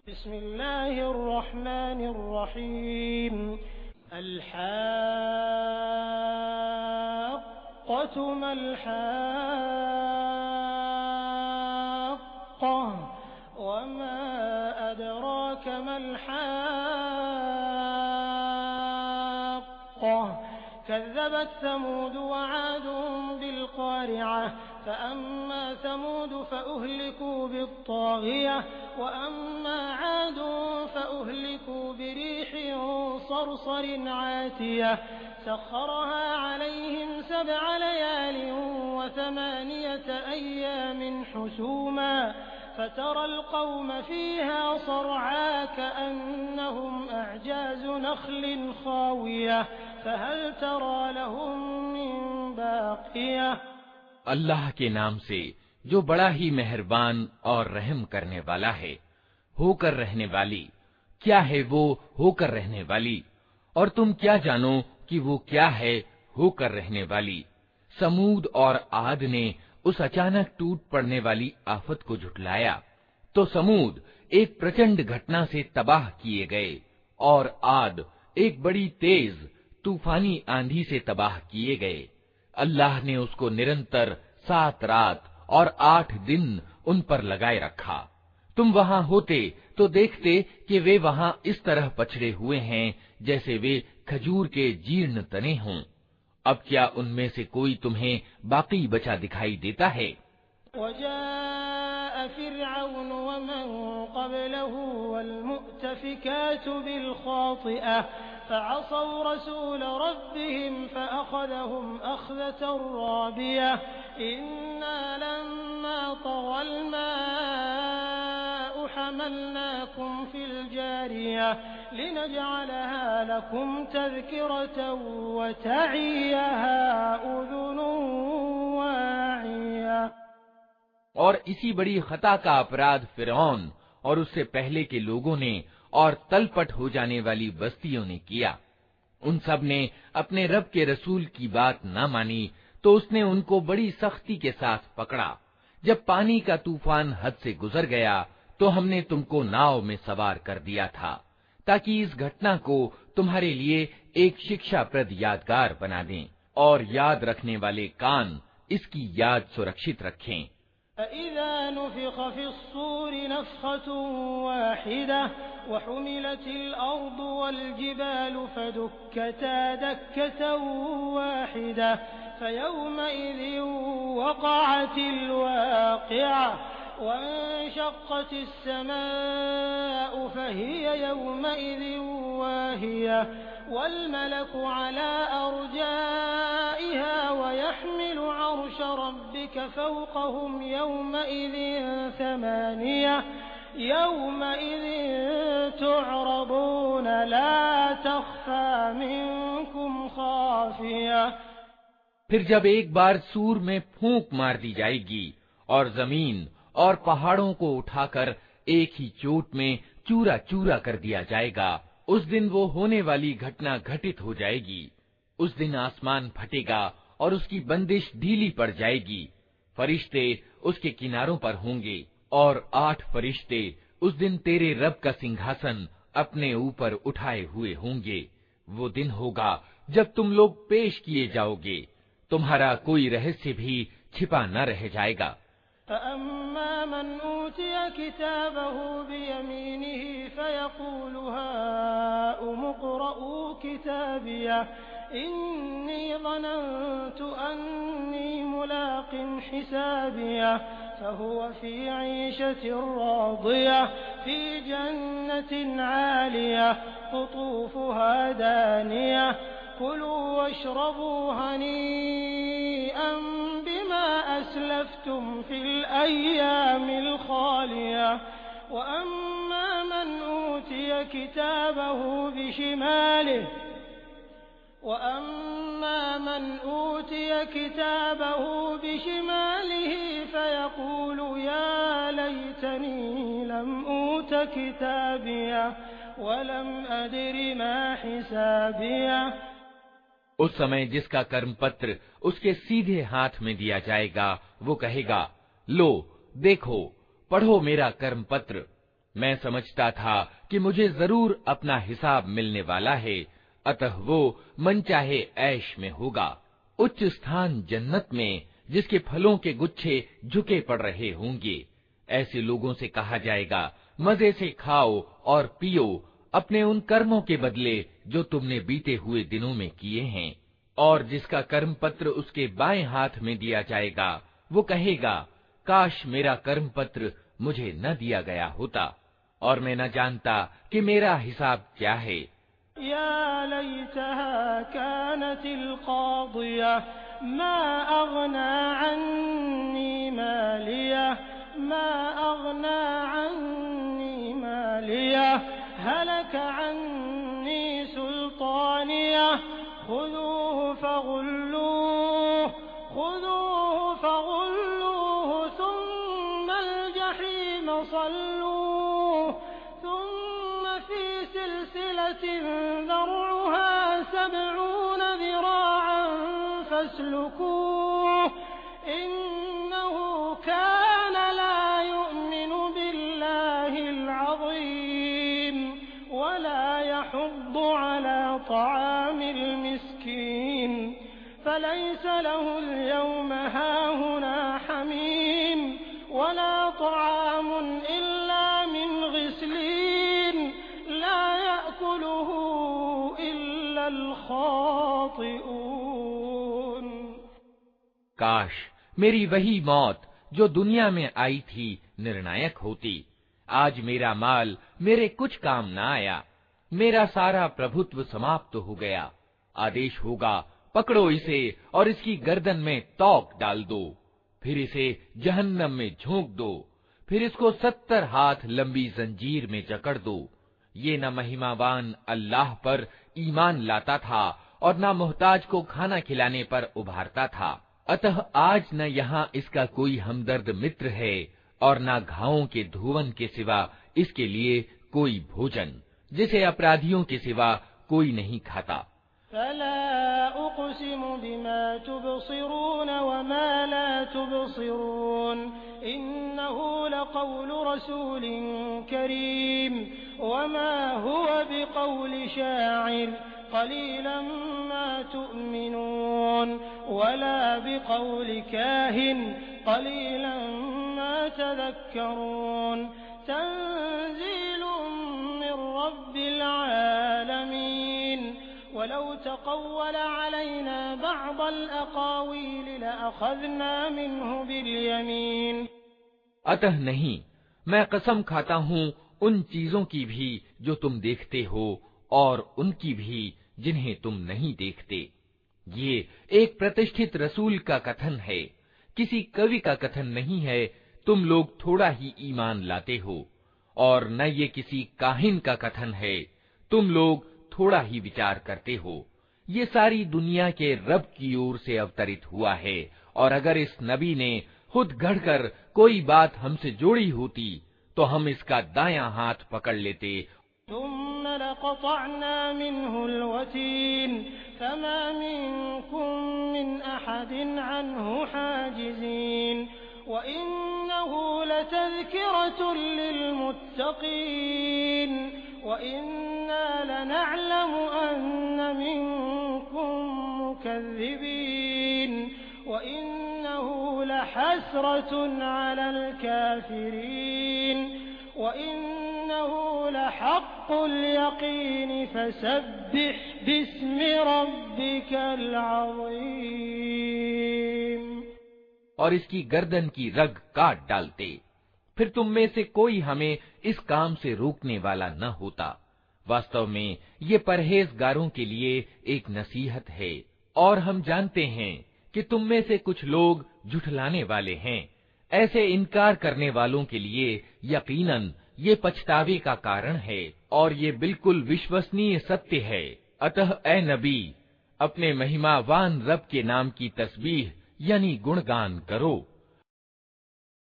बिस्मिल्लाहिर्रहमानिर्रहीम। अल-हाक़्क़तु मल-हाक़्क़ह वमा अदराक मल-हाक़्क़ह कज़्ज़बत समूद वआद बिल-क़ारिअह फ़अम्मा समूद फ़अहलिकू बित्ताग़ियह वअम्मा आद फ़अहलिकू बिरीहिन सरसरिन आतियह सख़्ख़रहा अलैहिम सबअ लयालिन वथमानियत अय्यामिन हुसूमा फ़तरल क़ौम फ़ीहा सरआ कअन्नहुम अअजाज़ु नख़्लिन ख़ावियह फ़हल तरा लहुम मिन बाक़ियह। अल्लाह के नाम से जो बड़ा ही मेहरबान और रहम करने वाला है। होकर रहने वाली, क्या है वो होकर रहने वाली, और तुम क्या जानो कि वो क्या है होकर रहने वाली। समूद और आद ने उस अचानक टूट पड़ने वाली आफत को झुठलाया तो समूद एक प्रचंड घटना से तबाह किए गए और आद एक बड़ी तेज तूफानी आंधी से तबाह किए गए। अल्लाह ने उसको निरंतर 7 रात और 8 दिन उन पर लगाए रखा। तुम वहां होते तो देखते कि वे वहां इस तरह पछड़े हुए हैं जैसे वे खजूर के जीर्ण तने हों। अब क्या उनमें से कोई तुम्हें बाकी बचा दिखाई देता है? वजाअ फ़िरऔन वमन क़ब्लहु वल-मुअ्तफ़िकातु बिल-ख़ातिअह फ़असौ रसूल रब्बिहिम फ़अख़ज़हुम अख़ज़तन राबियह इन्ना लम्मा तग़ल माअु हमलनाकुम फ़िल जारियह लिनजअलहा लकुम तज़किरतन वतअियहा उज़ुनुन वाइयह। और इसी बड़ी खता का अपराध फिरौन और उससे पहले के लोगों ने और तलपट हो जाने वाली बस्तियों ने किया। उन सब ने अपने रब के रसूल की बात न मानी तो उसने उनको बड़ी सख्ती के साथ पकड़ा। जब पानी का तूफान हद से गुजर गया तो हमने तुमको नाव में सवार कर दिया था ताकि इस घटना को तुम्हारे लिए एक शिक्षाप्रद यादगार बना दें और याद रखने वाले कान इसकी याद सुरक्षित रखें। फ़इज़ा नुफ़िख़ फ़िस्सूरि नफ़ख़तुन वाहिदह वहुमिलतिल अर्दु वल-जिबालु फ़दुक्कता दक्कतन वाहिदह फ़यौमइज़िन वक़अतिल वाक़िअह वंशक़्क़तिस समाअु फ़हिय यौमइज़िन वाहियह वल-मलकु अला अर्जाइहा वयहमिलु अर्श रब्बिक फ़ौक़हुम यौमइज़िन समानियह यौमइज़िन तुअरदून ला तख़फ़ा मिनकुम ख़ाफ़ियह। फिर जब एक बार सूर में फूंक मार दी जाएगी और जमीन और पहाड़ों को उठाकर एक ही चोट में चूरा चूरा कर दिया जाएगा, उस दिन वो होने वाली घटना घटित हो जाएगी। उस दिन आसमान फटेगा और उसकी बंदिश ढीली पड़ जाएगी। फरिश्ते उसके किनारों पर होंगे और 8 फरिश्ते उस दिन तेरे रब का सिंहासन अपने ऊपर उठाए हुए होंगे। वो दिन होगा जब तुम लोग पेश किए जाओगे, तुम्हारा कोई रहस्य भी छिपा न रह जाएगा। फ़अम्मा मन ऊतिय किताबहु बियमीनिही फ़यक़ूलु हाउम इक़्रऊ किताबियह इन्नी ज़नन्तु अन्नी मुलाक़िन हिसाबियह फ़हुव फ़ी ईशतिन राज़ियह फ़ी जन्नतिन आलियह क़ुतूफ़ुहा दानियह कुलू वश्रबू हनीअन बिमा अस्लफ्तुम फ़िल अय्यामिल ख़ालियह वअम्मा मन ऊतिय किताबहु बिशिमालिही फ़यक़ूलु या लैतनी लम ऊत किताबियह वलम अद्रि मा हिसाबियह। उस समय जिसका कर्म पत्र उसके सीधे हाथ में दिया जाएगा वो कहेगा, लो देखो पढ़ो मेरा कर्म पत्र। मैं समझता था कि मुझे जरूर अपना हिसाब मिलने वाला है, अतः वो मनचाहे ऐश में होगा। उच्च स्थान जन्नत में, जिसके फलों के गुच्छे झुके पड़ रहे होंगे। ऐसे लोगों से कहा जाएगा, मजे से खाओ और पियो अपने उन कर्मों के बदले जो तुमने बीते हुए दिनों में किए हैं। और जिसका कर्म पत्र उसके बाएं हाथ में दिया जाएगा, वो कहेगा, काश मेरा कर्म पत्र मुझे न दिया गया होता और मैं न जानता कि मेरा हिसाब क्या है। या लैतहा कानतिल क़ादिया मा अग़ना अन्नी मालिया मा अग़ना अन्नी मालिया हलक अन्नी सुल्तानिया खुदूहु फग़ुल्लूहु सुम्मल जहीम सल्लूहु सुम्म फी सिलसिलतिन ज़रउहा 70 ज़िराअन फस्लुकूहु इन्नहु कान ला यु'मिनु बिल्लाहिल अज़ीम वला यहुद्दु अला तआमिल मिस्कीन फलैस लहुल यौम हाहुना हमीम वला तआमुन इल्ला मिन ग़िस्लीन ला याकुलुहु इल्लल ख़ातिऊन। काश मेरी वही मौत जो दुनिया में आई थी निर्णायक होती। आज मेरा माल मेरे कुछ काम न आया, मेरा सारा प्रभुत्व समाप्त हो गया। आदेश होगा, पकड़ो इसे और इसकी गर्दन में तौक डाल दो, फिर इसे जहन्नम में झोंक दो, फिर इसको 70 हाथ लंबी जंजीर में जकड़ दो। ये न महिमावान अल्लाह पर ईमान लाता था और न मोहताज को खाना खिलाने पर उभारता था। अतः आज न यहाँ इसका कोई हमदर्द मित्र है और न घावों के धुवन के सिवा इसके लिए कोई भोजन, जिसे अपराधियों के सिवा कोई नहीं खाता। फला उक़सिमु बिमा तुबसिरून वमा ला तुबसिरून इन्नहु लक़ौलु रसूलिन करीम वमा हुवा बिक़ौलि शाइर क़लीलन मा तु'मिनून वला बिक़ौलि काहिन क़लीलन मा तज़क्करून तंज़ीलुम मिन रब्बिल आलमीन वलौ तक़व्वल अलैना बअदल अक़ावील लअख़ज़ना मिन्हु बिल-यमीन। अतः नहीं, मैं कसम खाता हूँ उन चीजों की भी जो तुम देखते हो और उनकी भी जिन्हें तुम नहीं देखते। ये एक प्रतिष्ठित रसूल का कथन है, किसी कवि का कथन नहीं है। तुम लोग थोड़ा ही ईमान लाते हो, और न ये किसी काहिन का कथन है, तुम लोग थोड़ा ही विचार करते हो। ये सारी दुनिया के रब की ओर से अवतरित हुआ है, और अगर इस नबी ने खुद गढ़कर कोई बात हमसे जोड़ी होती तो हम इसका दायां हाथ पकड़ लेते। सुम्मा लक़तअना मिन्हुल वतीन फमा मिनकुम मिन अहदिन अन्हु हाजिज़ीन व इन्नहु लतज़किरतुन लिलमुत्तक़ीन व इन्ना लनअलमु अन्न मिनकुम मुकज़्ज़िबीन व इन्नहु लहस्रतुन अलल काफ़िरीन व इन्नहु लहक़्क़ुल यक़ीन फसब्बिह बिस्मि रब्बिकल अज़ीम। और इसकी गर्दन की रग काट डालते, फिर तुम में से कोई हमें इस काम से रोकने वाला न होता। वास्तव में ये परहेजगारों के लिए एक नसीहत है, और हम जानते हैं कि तुम में से कुछ लोग झुठलाने वाले हैं। ऐसे इनकार करने वालों के लिए यकीनन ये पछतावे का कारण है, और ये बिल्कुल विश्वसनीय सत्य है। अतः ए नबी, अपने महिमावान रब के नाम की तस्बीह यानी गुणगान करो।